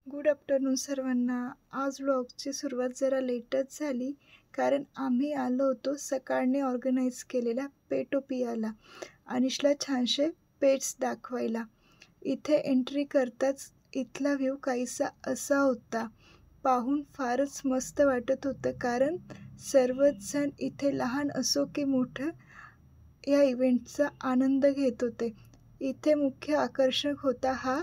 Good afternoon सर्वांना. आज व्लॉगची सुरुवात जरा लेटच झाली कारण आम्ही आलो होतो सकाळने ऑर्गनाईज केलेल्या पेटोपियाला अनिशला छानसे पेट्स दाखवायला. इथे एंट्री करताच इथला व्ह्यू काहीसा असा होता. पाहून फारच मस्त वाटत होतं कारण सर्वच जण इथे लहान असो की मोठं या इव्हेंटचा आनंद घेत होते. इथे मुख्य आकर्षक होता हा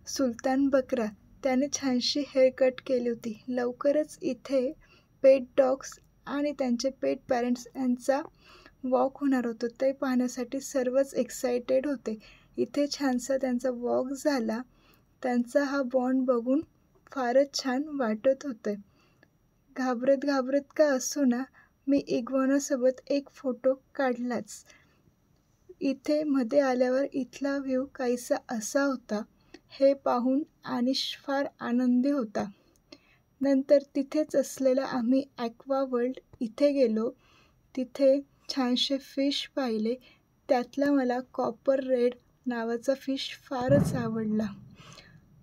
सुलतान बकरा. त्याने छानशी हेअरकट केली होती. लवकरच इथे पेट डॉग्स आणि त्यांचे पेट पॅरेंट्स यांचा वॉक होणार होतं. ते पाहण्यासाठी सर्वच एक्सायटेड होते. इथे छानसा त्यांचा वॉक झाला. त्यांचा हा बॉन्ड बघून फारच छान वाटत होतं. घाबरत घाबरत का असेना मी इग्वानासोबत एक फोटो काढलाच. इथे मध्ये आल्यावर इथला व्ह्यू काहीसा असा होता. हे पाहून अनिश फार आनंदी होता. नंतर तिथेच असलेला आम्ही ॲक्वा वर्ल्ड इथे गेलो. तिथे छानसे फिश पाहिले. त्यातला मला कॉपर रेड नावाचा फिश फारच आवडला.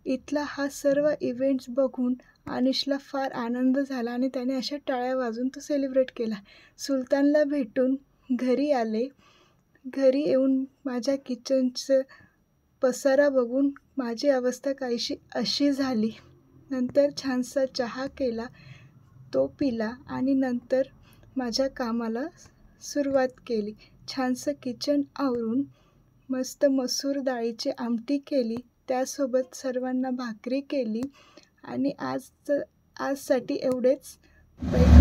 इथला हा सर्व इव्हेंट्स बघून अनिशला फार आनंद झाला आणि त्याने अशा टाळ्या वाजवून तो सेलिब्रेट केला. सुलतानला भेटून घरी आले. घरी येऊन माझ्या किचनचं पसारा बघून माझी अवस्था काहीशी अशी झाली. नंतर छानसा चहा केला, तो पिला आणि नंतर माझ्या कामाला सुरुवात केली. छानसं किचन आवरून मस्त मसूर डाळीची आमटी केली. त्यासोबत सर्वांना भाकरी केली आणि आजसाठी एवढेच. बाय.